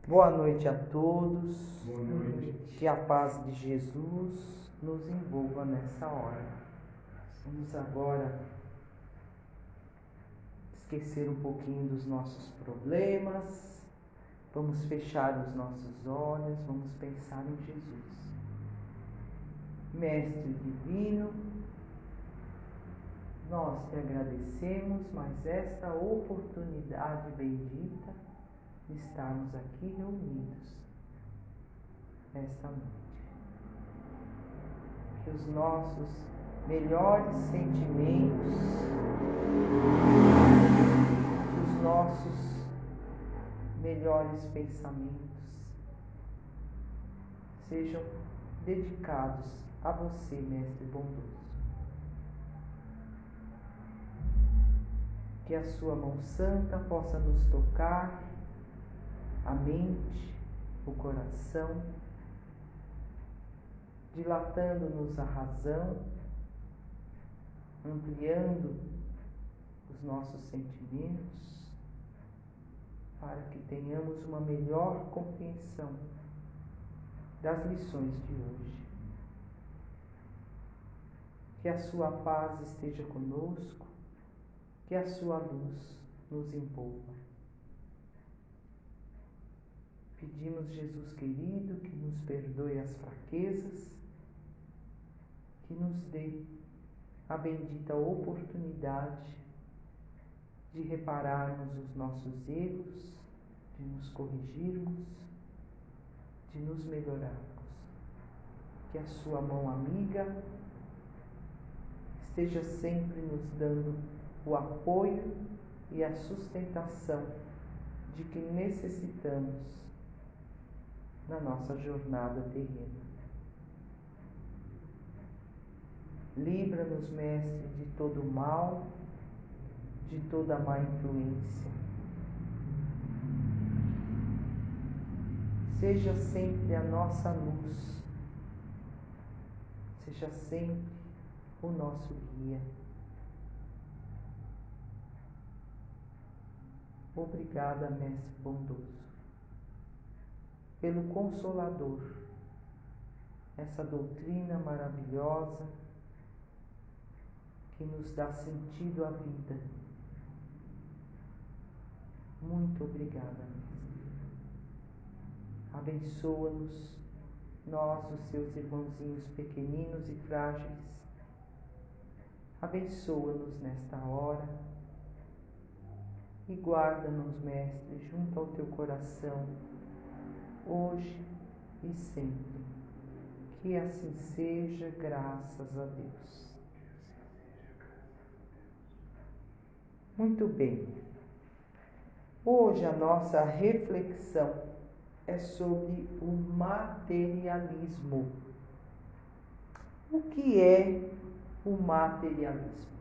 Boa noite a todos. Boa noite. Que a paz de Jesus nos envolva nessa hora. Vamos agora esquecer um pouquinho dos nossos problemas. Vamos fechar os nossos olhos. Vamos pensar em Jesus. Mestre divino, nós te agradecemos mais esta oportunidade bendita de estarmos aqui reunidos esta noite. Que os nossos melhores sentimentos, os nossos melhores pensamentos sejam dedicados a você, Mestre bondoso. Que a sua mão santa possa nos tocar a mente, o coração, dilatando-nos a razão, ampliando os nossos sentimentos, para que tenhamos uma melhor compreensão das lições de hoje. Que a sua paz esteja conosco, que a sua luz nos envolva. Pedimos, Jesus querido, que nos perdoe as fraquezas, que nos dê a bendita oportunidade de repararmos os nossos erros, de nos corrigirmos, de nos melhorarmos. Que a sua mão amiga esteja sempre nos dando o apoio e a sustentação de que necessitamos na nossa jornada terrena. Livra-nos, Mestre, de todo o mal, de toda a má influência. Seja sempre a nossa luz, seja sempre o nosso guia. Obrigada, Mestre bondoso, pelo Consolador, essa doutrina maravilhosa que nos dá sentido à vida. Muito obrigada, Mestre. Abençoa-nos, nós, os seus irmãozinhos pequeninos e frágeis. Abençoa-nos nesta hora e guarda-nos, Mestre, junto ao teu coração, hoje e sempre. Que assim seja, graças a Deus. Muito bem. Hoje a nossa reflexão é sobre o materialismo. O que é o materialismo?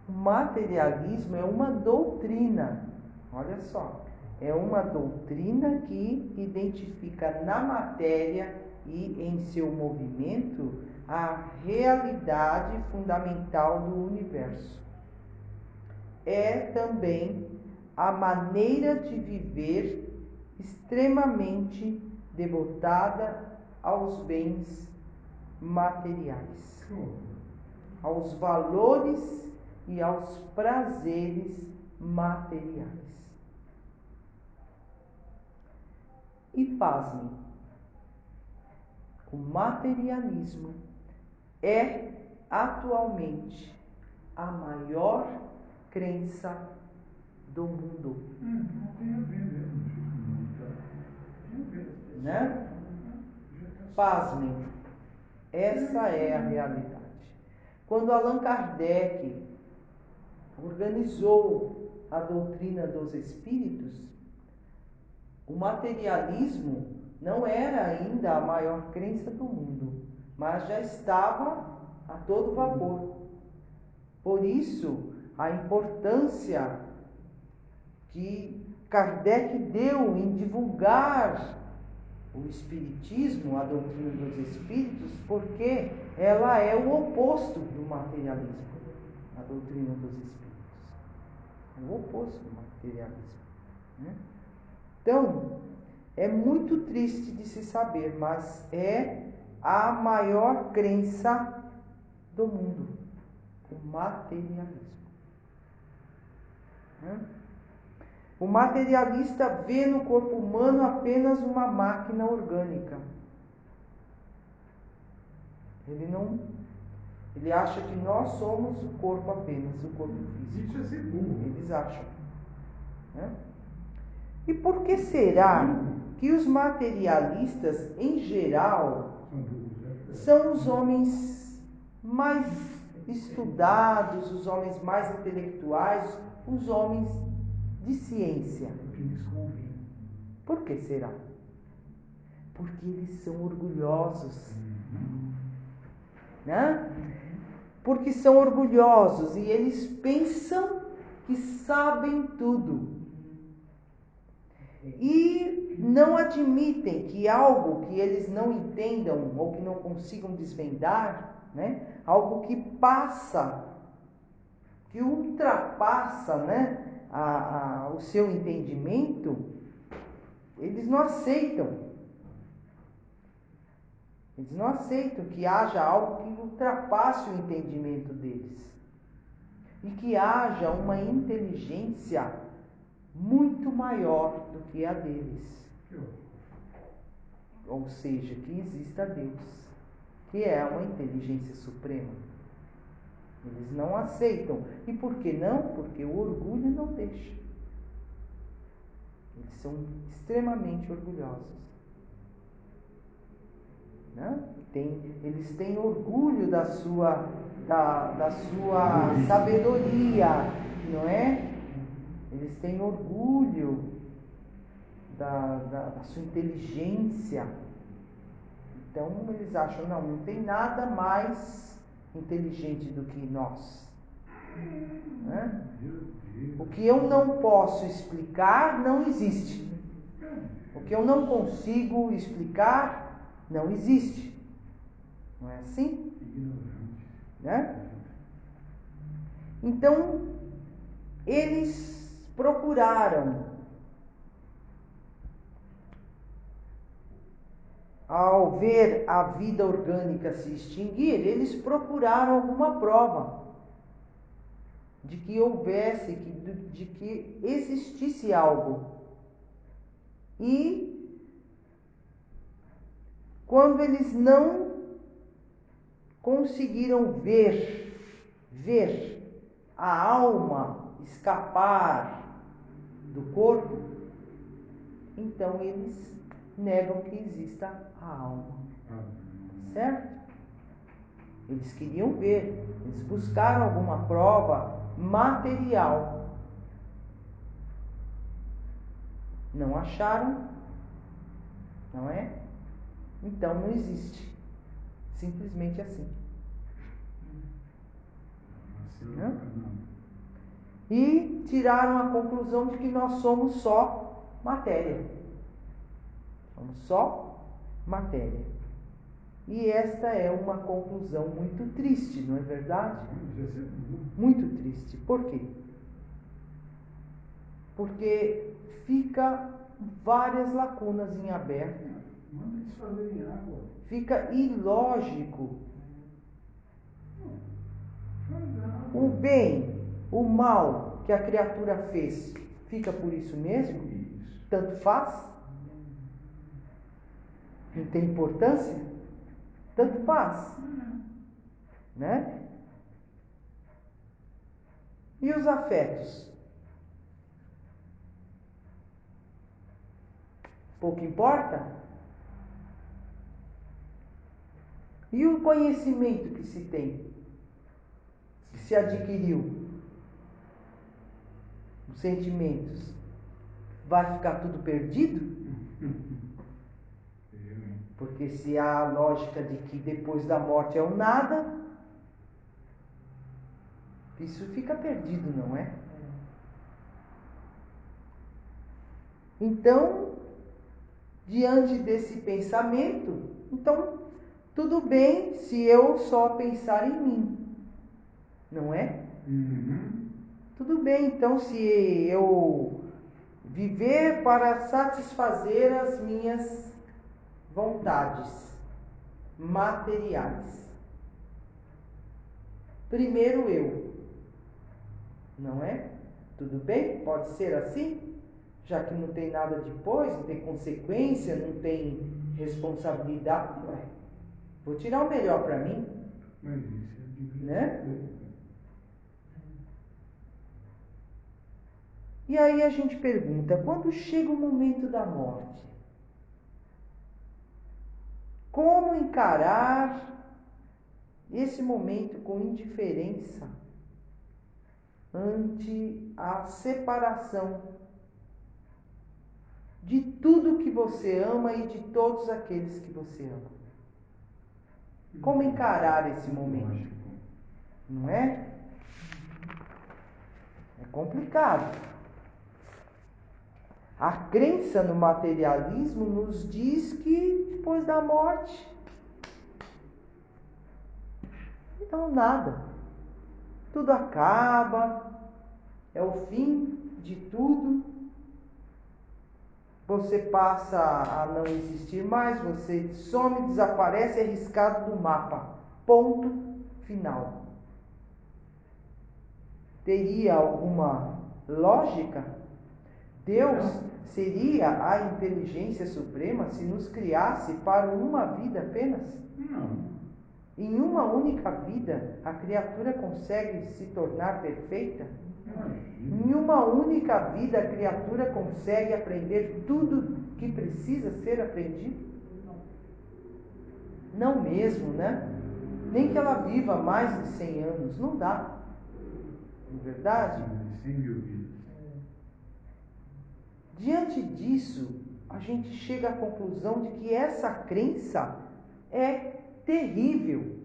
O materialismo é uma doutrina, olha só, é uma doutrina que identifica na matéria e em seu movimento a realidade fundamental do universo. É também a maneira de viver extremamente devotada aos bens materiais, aos valores e aos prazeres materiais. E pasmem, o materialismo é atualmente a maior crença do mundo. Não tem a ver mesmo, tem a ver. Né? Pasmem, essa é a realidade. Quando Allan Kardec organizou a doutrina dos espíritos, o materialismo não era ainda a maior crença do mundo, mas já estava a todo vapor. Por isso, a importância que Kardec deu em divulgar o Espiritismo, a doutrina dos Espíritos, porque ela é o oposto do materialismo, a doutrina dos Espíritos. É o oposto do materialismo, né? Então, é muito triste de se saber, mas é a maior crença do mundo, o materialismo. O materialista vê no corpo humano apenas uma máquina orgânica. Ele acha que nós somos o corpo apenas, o corpo físico. Isso é ser burro. Eles acham. E por que será que os materialistas, em geral, são os homens mais estudados, os homens mais intelectuais, os homens de ciência? Porque eles convivem. Por que será? Porque eles são orgulhosos. Né? Porque são orgulhosos e eles pensam que sabem tudo. E não admitem que algo que eles não entendam ou que não consigam desvendar, né? Algo que passa, que ultrapassa, né? O seu entendimento, eles não aceitam. Eles não aceitam que haja algo que ultrapasse o entendimento deles. E que haja uma inteligência muito maior do que a deles. Ou seja, que exista Deus, que é uma inteligência suprema. Eles não aceitam. E por que não? Porque o orgulho não deixa. Eles são extremamente orgulhosos. Né? Eles têm orgulho da sua sabedoria, não é? Eles têm orgulho da sua inteligência. Então eles acham, não tem nada mais inteligente do que nós. Né? O que eu não posso explicar não existe. O que eu não consigo explicar não existe. Não é assim? Né? Então, eles procuraram, ao ver a vida orgânica se extinguir, eles procuraram alguma prova de que houvesse, de que existisse algo. E quando eles não conseguiram ver a alma escapar do corpo, então eles negam que exista a alma. Certo? Eles queriam ver, eles buscaram alguma prova material. Não acharam, não é? Então não existe. Simplesmente assim. Né? E tiraram a conclusão de que nós somos só matéria. Somos só matéria. E esta é uma conclusão muito triste, não é verdade? Muito triste. Por quê? Porque fica várias lacunas em aberto. Manda eles fazerem água. Fica ilógico. O bem, o mal que a criatura fez, fica por isso mesmo? Tanto faz? Não tem importância? Tanto faz. Né? E os afetos? Pouco importa? E o conhecimento que se tem? Que se adquiriu? Os sentimentos? Vai ficar tudo perdido? Porque se há a lógica de que depois da morte é o nada, isso fica perdido, não é? Então, diante desse pensamento, então, tudo bem se eu só pensar em mim, não é? Tudo bem, então, se eu Viver para satisfazer as minhas vontades materiais. Primeiro eu, não é? Tudo bem? Pode ser assim? Já que não tem nada depois, não tem consequência, não tem responsabilidade, ué, vou tirar o melhor para mim. Mas isso é difícil, né? E aí a gente pergunta, quando chega o momento da morte, como encarar esse momento com indiferença ante a separação de tudo que você ama e de todos aqueles que você ama? Como encarar esse momento? Não é? É complicado. A crença no materialismo nos diz que depois da morte, não, nada. Tudo acaba, é o fim de tudo. Você passa a não existir mais, você some, desaparece, é riscado do mapa. Ponto final. Teria alguma lógica? Deus seria a inteligência suprema se nos criasse para uma vida apenas? Não. Em uma única vida, a criatura consegue se tornar perfeita? Em uma única vida, a criatura consegue aprender tudo que precisa ser aprendido? Não mesmo, né? Nem que ela viva mais de 100 anos, não dá. Não é verdade? 100.000 vidas. Diante disso, a gente chega à conclusão de que essa crença é terrível.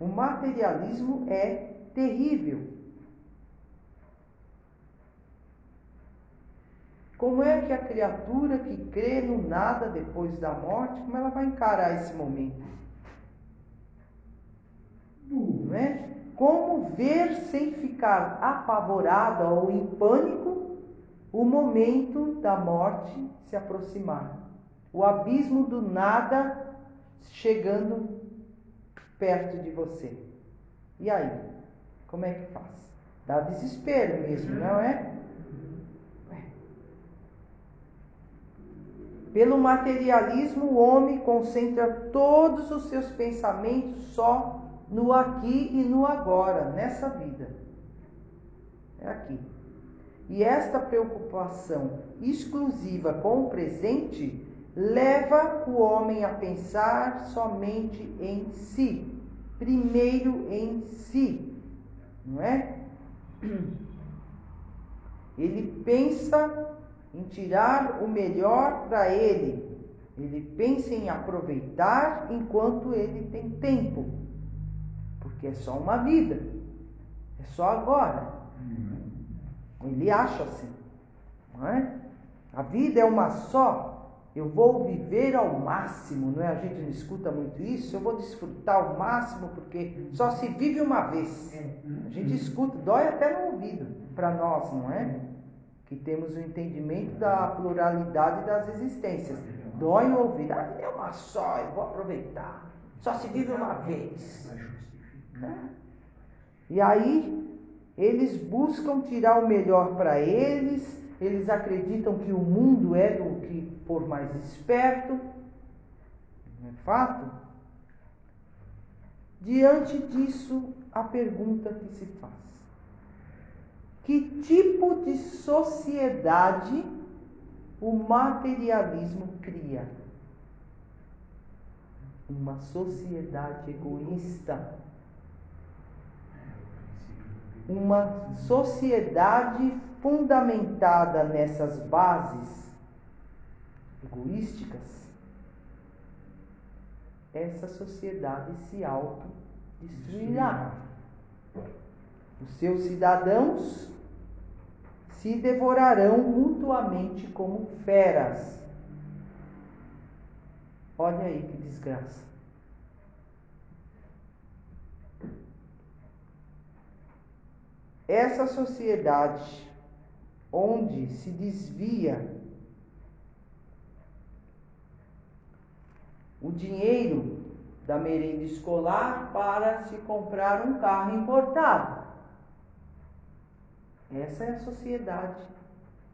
O materialismo é terrível. Como é que a criatura que crê no nada depois da morte, como ela vai encarar esse momento? Não é? Como ver sem ficar apavorada ou em pânico o momento da morte se aproximar? O abismo do nada chegando perto de você. E aí? Como é que faz? Dá desespero mesmo, não é? Pelo materialismo, o homem concentra todos os seus pensamentos só no aqui e no agora, nessa vida. É aqui. E esta preocupação exclusiva com o presente leva o homem a pensar somente em si. Primeiro em si, não é? Ele pensa em tirar o melhor para ele. Ele pensa em aproveitar enquanto ele tem tempo. Porque é só uma vida. É só agora. Ele acha assim. Não é? A vida é uma só. Eu vou viver ao máximo, não é? A gente não escuta muito isso. Eu vou desfrutar ao máximo porque só se vive uma vez. A gente escuta, dói até no ouvido para nós, não é? Que temos o entendimento da pluralidade das existências. Dói no ouvido. A vida é uma só, eu vou aproveitar. Só se vive uma vez. E aí, eles buscam tirar o melhor para eles. Eles acreditam que o mundo é do que for mais esperto. Não é fato? Diante disso, a pergunta que se faz: que tipo de sociedade o materialismo cria? Uma sociedade egoísta. Uma sociedade fundamentada nessas bases egoísticas. Essa sociedade se autodestruirá. Os seus cidadãos se devorarão mutuamente como feras. Olha aí que desgraça. Essa sociedade onde se desvia o dinheiro da merenda escolar para se comprar um carro importado. Essa é a sociedade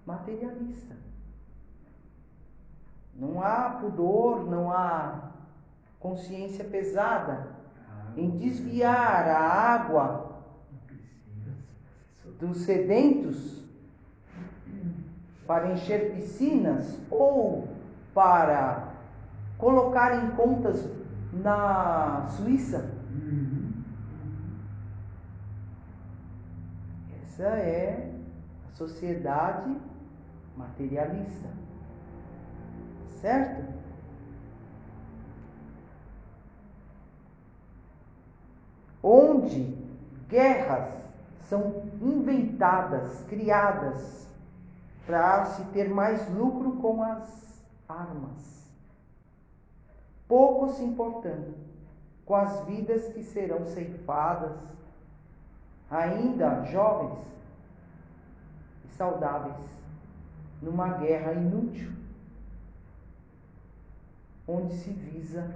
materialista. Não há pudor, não há consciência pesada em desviar a água dos sedentos para encher piscinas ou para colocar em contas na Suíça. Essa é a sociedade materialista, certo? Onde guerras são inventadas, criadas para se ter mais lucro com as armas, pouco se importando com as vidas que serão ceifadas, ainda jovens e saudáveis, numa guerra inútil, onde se visa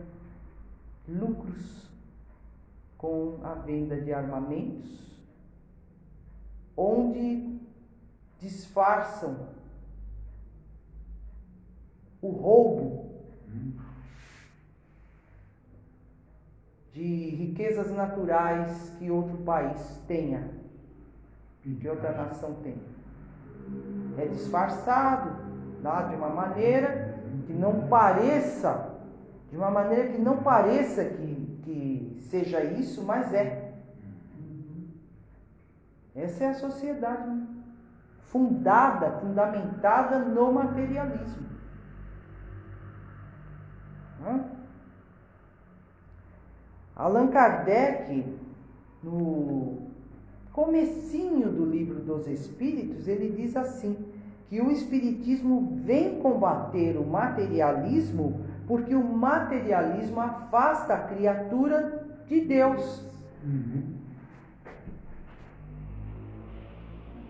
lucros com a venda de armamentos, onde disfarçam o roubo de riquezas naturais que outro país tenha, que outra nação tem. É disfarçado lá de uma maneira que não pareça, que seja isso, mas é. Essa é a sociedade fundamentada no materialismo. Allan Kardec, no comecinho do Livro dos Espíritos, ele diz assim, que o Espiritismo vem combater o materialismo porque o materialismo afasta a criatura de Deus.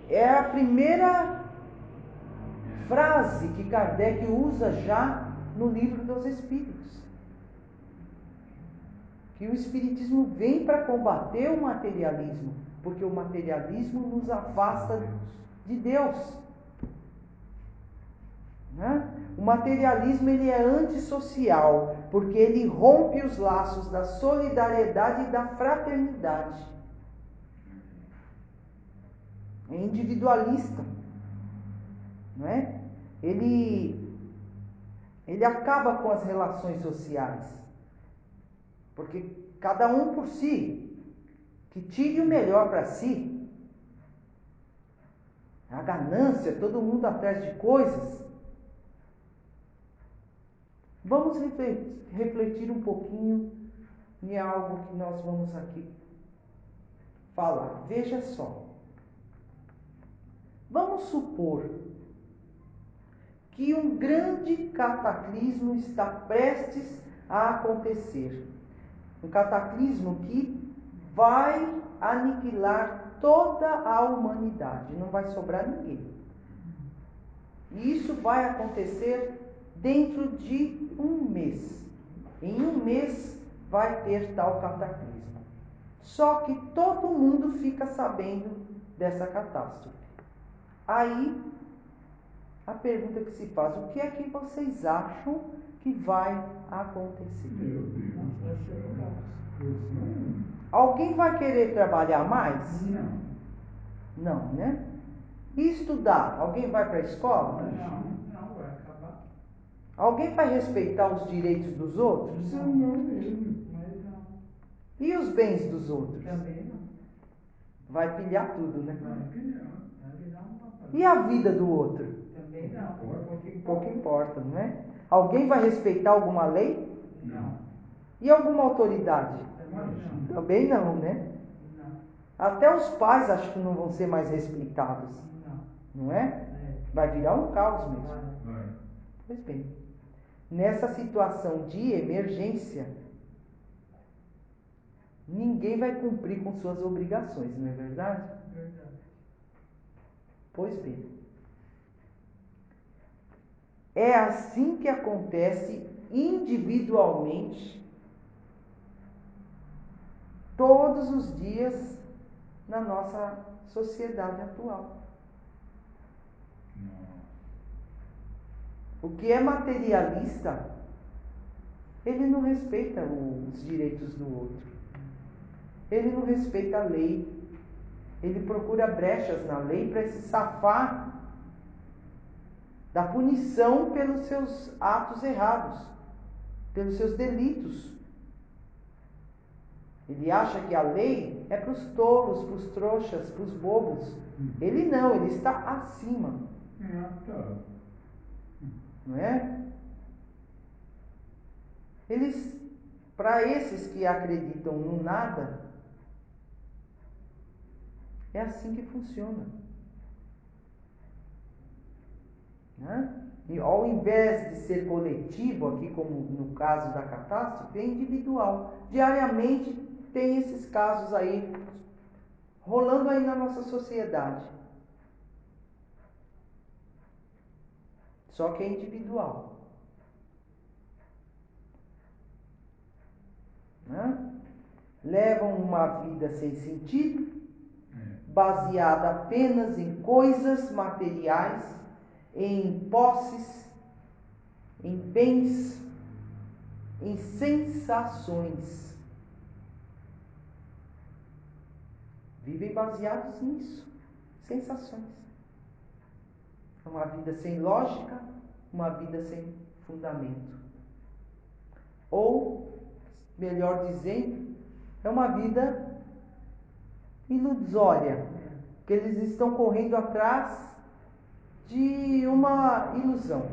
É a primeira frase que Kardec usa já no Livro dos Espíritos. Que o Espiritismo vem para combater o materialismo, porque o materialismo nos afasta de Deus. O materialismo ele é antissocial, porque ele rompe os laços da solidariedade e da fraternidade. É individualista, não é? Ele acaba com as relações sociais, porque cada um por si, que tire o melhor para si. A ganância, todo mundo atrás de coisas. Vamos refletir um pouquinho em algo que nós vamos aqui falar. Veja só. Vamos supor que um grande cataclismo está prestes a acontecer. Um cataclismo que vai aniquilar toda a humanidade. Não vai sobrar ninguém. E isso vai acontecer dentro de um mês. Em um mês vai ter tal cataclismo. Só que todo mundo fica sabendo dessa catástrofe. Aí, a pergunta que se faz, o que é que vocês acham que vai acontecer? Meu Deus do céu. Alguém vai querer trabalhar mais? Não. Não, né? E estudar? Alguém vai para a escola? Não, vai acabar. Alguém vai respeitar os direitos dos outros? Não mesmo. Mas não. E os bens dos outros? Também não. Vai pilhar tudo, né? Vai pilhar. Vai virar uma E a vida do outro? Também não. Pouco importa, não é? Alguém vai respeitar alguma lei? Não. E alguma autoridade? Não. Também não, né? Não. Até os pais acho que não vão ser mais respeitados, não é? Vai virar um caos mesmo. Vai. Pois bem, nessa situação de emergência, ninguém vai cumprir com suas obrigações, não é verdade? Verdade. Pois bem, É assim que acontece individualmente, todos os dias, na nossa sociedade atual. O que é materialista, ele não respeita os direitos do outro. Ele não respeita a lei. Ele procura brechas na lei para se safar da punição pelos seus atos errados, pelos seus delitos. Ele acha que a lei é para os tolos, para os trouxas, para os bobos. Ele não, ele está acima. Não é? Para esses que acreditam no nada, é assim que funciona. Né? E ao invés de ser coletivo, aqui como no caso da catástrofe, é individual. Diariamente tem esses casos aí, rolando aí na nossa sociedade. Só que é individual. Né? Levam uma vida sem sentido, baseada apenas em coisas materiais, em posses, em bens, em sensações. Vivem baseados nisso, sensações. Uma vida sem lógica, uma vida sem fundamento. Ou, melhor dizendo, é uma vida ilusória, que eles estão correndo atrás de uma ilusão,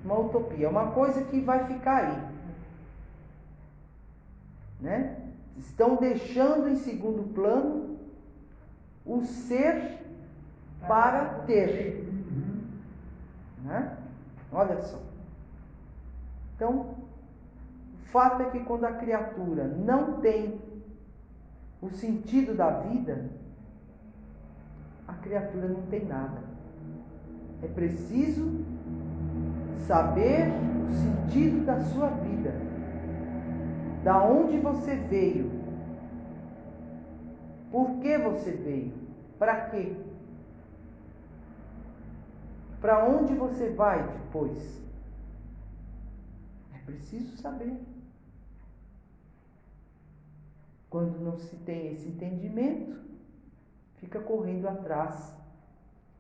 uma utopia, uma coisa que vai ficar aí, né? Estão deixando em segundo plano o ser para ter, né? Olha só. Então, o fato é que quando a criatura não tem o sentido da vida, a criatura não tem nada. É preciso saber o sentido da sua vida, da onde você veio, por que você veio, para quê, para onde você vai depois. É preciso saber. Quando não se tem esse entendimento, fica correndo atrás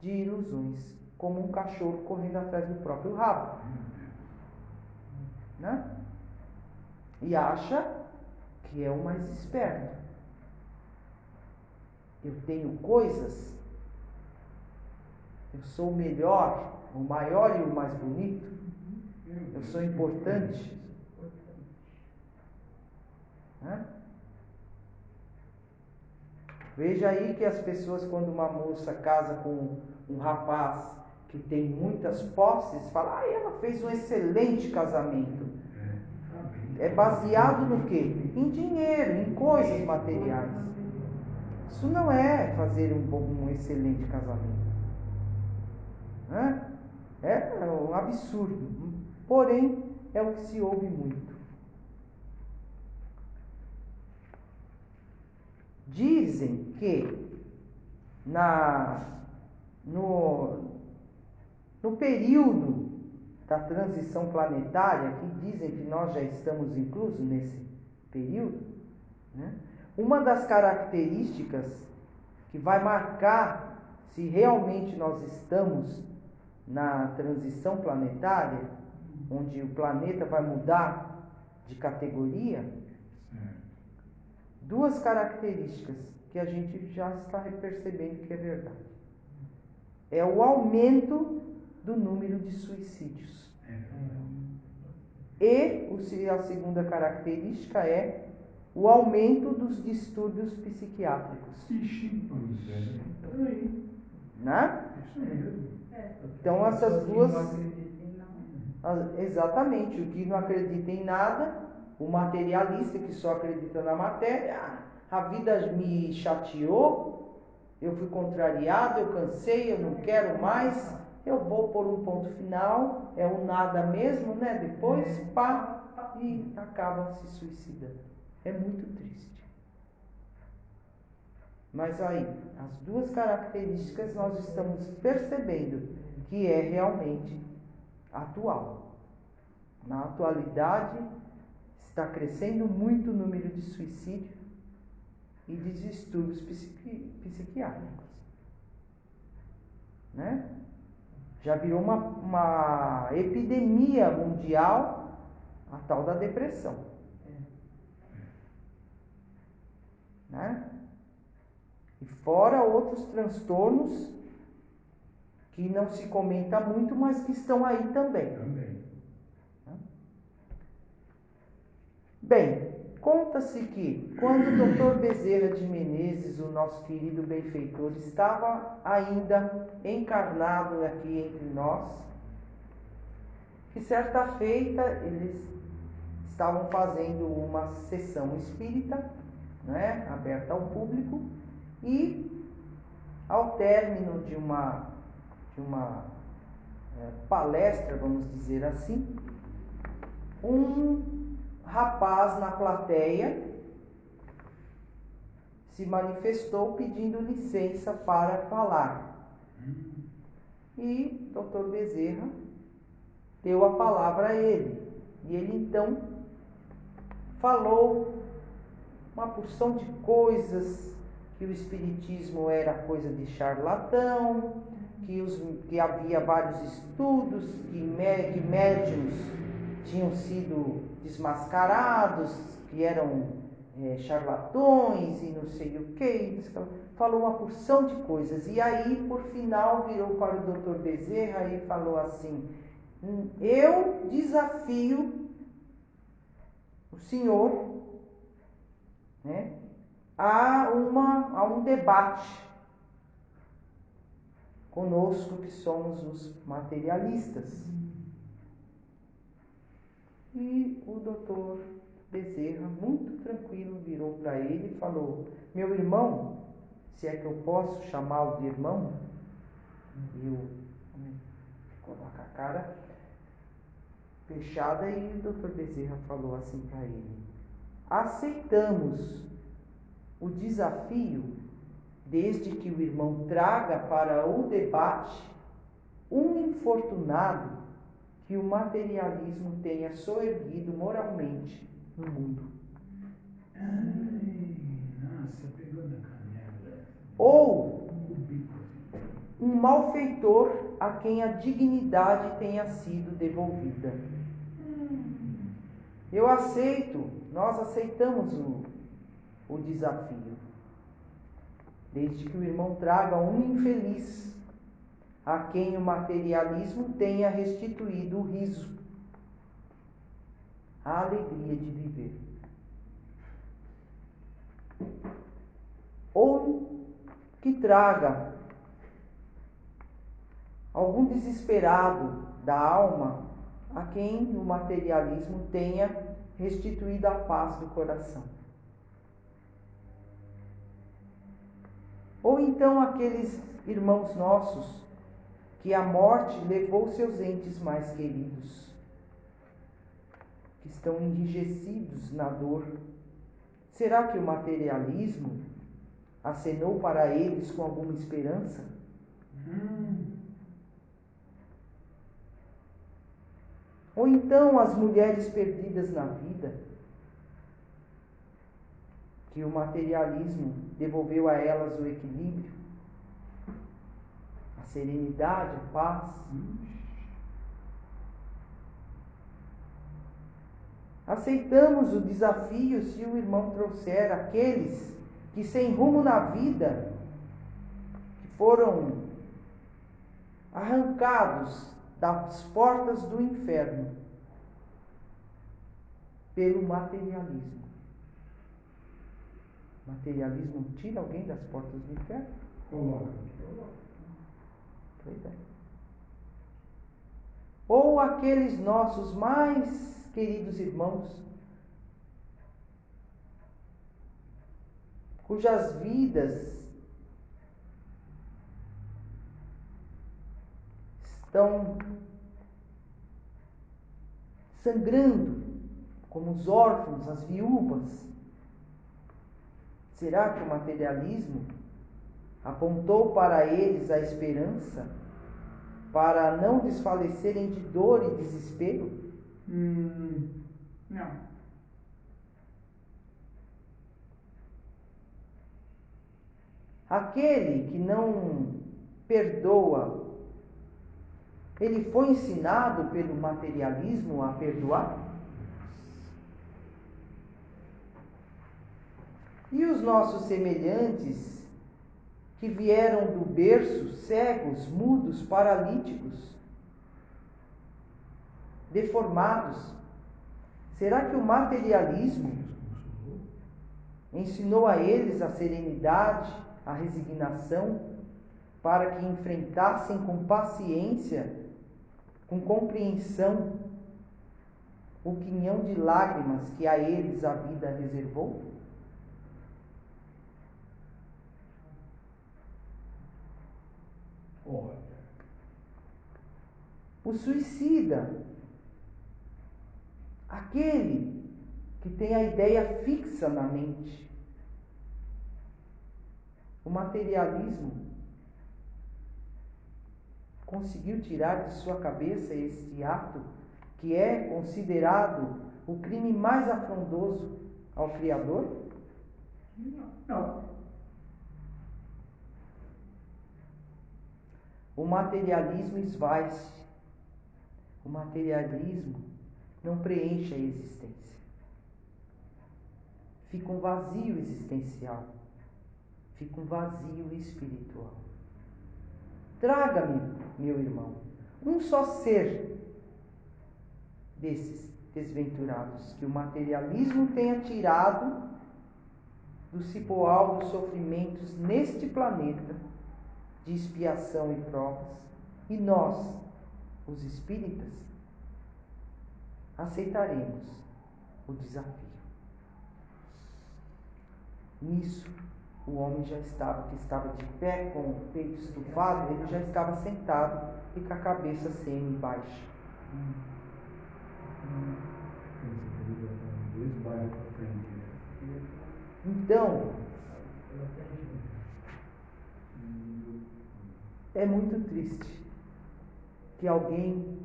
de ilusões, como um cachorro correndo atrás do próprio rabo, né? E acha que é o mais esperto. Eu tenho coisas, eu sou o melhor, o maior e o mais bonito, eu sou importante, né? Veja aí que as pessoas, quando uma moça casa com um rapaz que tem muitas posses, fala, ela fez um excelente casamento. É baseado no quê? Em dinheiro, em coisas materiais. Isso não é fazer um excelente casamento. Né? É um absurdo. Porém, é o que se ouve muito. Dizem que no período da transição planetária, que dizem que nós já estamos inclusos nesse período, né? Uma das características que vai marcar se realmente nós estamos na transição planetária, onde o planeta vai mudar de categoria, duas características que a gente já está percebendo que é verdade. É o aumento do número de suicídios. E a segunda característica é o aumento dos distúrbios psiquiátricos. Né? Então essas duas... Exatamente, o que não acredita em nada, o materialista que só acredita na matéria, a vida me chateou, eu fui contrariado, eu cansei, eu não quero mais, eu vou pôr um ponto final, é o nada mesmo, né? Depois, pá, e acaba se suicidando. É muito triste. Mas aí, as duas características nós estamos percebendo que é realmente atual. Na atualidade, está crescendo muito o número de suicídio e de distúrbios psiquiátricos. Né? Já virou uma epidemia mundial a tal da depressão. Né? E fora outros transtornos que não se comenta muito, mas que estão aí também. Bem, conta-se que quando o Dr. Bezerra de Menezes, o nosso querido benfeitor, estava ainda encarnado aqui entre nós, que certa feita eles estavam fazendo uma sessão espírita, né, aberta ao público, e ao término de uma palestra, vamos dizer assim, um rapaz na plateia se manifestou pedindo licença para falar. E Dr. Bezerra deu a palavra a ele. E ele então falou uma porção de coisas, que o espiritismo era coisa de charlatão, que havia vários estudos, que médiuns tinham sido desmascarados, que eram charlatões e não sei o que. Falou uma porção de coisas. E aí, por final, virou para o Dr. Bezerra e falou assim: eu desafio o senhor, né, a um debate conosco que somos os materialistas. E o doutor Bezerra, muito tranquilo, virou para ele e falou: meu irmão, se é que eu posso chamá-lo de irmão, eu ficou com a cara fechada, e o doutor Bezerra falou assim para ele: aceitamos o desafio desde que o irmão traga para o debate um infortunado que o materialismo tenha soerguido moralmente no mundo. Ai, nossa, pegou na canela. Ou um malfeitor a quem a dignidade tenha sido devolvida. Eu aceito, nós aceitamos o desafio, desde que o irmão traga um infeliz a quem o materialismo tenha restituído o riso, a alegria de viver. Ou que traga algum desesperado da alma a quem o materialismo tenha restituído a paz do coração. Ou então aqueles irmãos nossos que a morte levou seus entes mais queridos, que estão enrijecidos na dor. Será que o materialismo acenou para eles com alguma esperança? Ou então as mulheres perdidas na vida, que o materialismo devolveu a elas o equilíbrio, a serenidade, a paz. Aceitamos o desafio se o irmão trouxer aqueles que sem rumo na vida, que foram arrancados das portas do inferno pelo materialismo. O materialismo tira alguém das portas do inferno? Coloca. Pois é. Ou aqueles nossos mais queridos irmãos, cujas vidas estão sangrando como os órfãos, as viúvas. Será que o materialismo apontou para eles a esperança para não desfalecerem de dor e desespero? Não. Aquele que não perdoa, ele foi ensinado pelo materialismo a perdoar? E os nossos semelhantes que vieram do berço, cegos, mudos, paralíticos, deformados, será que o materialismo ensinou a eles a serenidade, a resignação, para que enfrentassem com paciência, com compreensão, o quinhão de lágrimas que a eles a vida reservou? Olha, O suicida, aquele que tem a ideia fixa na mente, o materialismo conseguiu tirar de sua cabeça este ato que é considerado o crime mais afrontoso ao Criador? Não. O materialismo esvai-se. O materialismo não preenche a existência. Fica um vazio existencial. Fica um vazio espiritual. Traga-me, meu irmão, um só ser desses desventurados que o materialismo tenha tirado do cipoal dos sofrimentos neste planeta de expiação e provas, e nós, os espíritas, aceitaremos o desafio. Nisso, o homem que estava de pé, com o peito estufado, ele já estava sentado e com a cabeça semi-baixa. dois bairros para frente. Então, é muito triste que alguém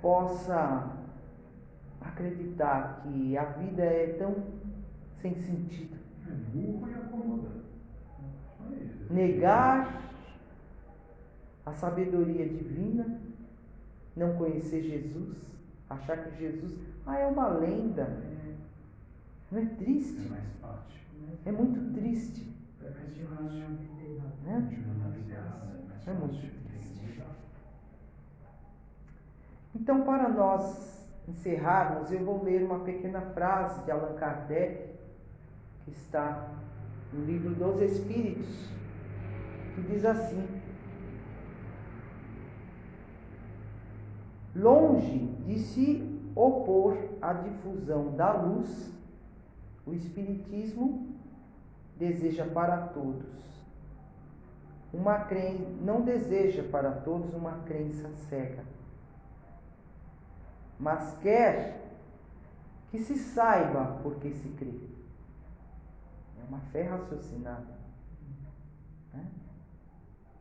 possa acreditar que a vida é tão sem sentido. É burro e acomodado. Só isso. Negar a sabedoria divina, não conhecer Jesus, achar que Jesus é uma lenda. Não é triste? É mais fácil. É muito triste. É mais fácil. Né? Continuar na vida errada é mais É muito fácil. triste. Então, para nós encerrarmos, eu vou ler uma pequena frase de Allan Kardec, que está no livro dos Espíritos, que diz assim: longe de se opor à difusão da luz, o Espiritismo deseja para todos não deseja para todos uma crença cega, mas quer que se saiba por que se crê. É uma fé raciocinada. Né?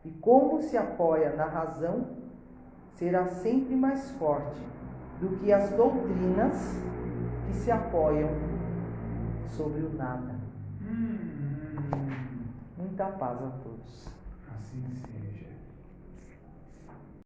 E como se apoia na razão, será sempre mais forte do que as doutrinas que se apoiam sobre o nada. Muita paz a todos. Assim seja.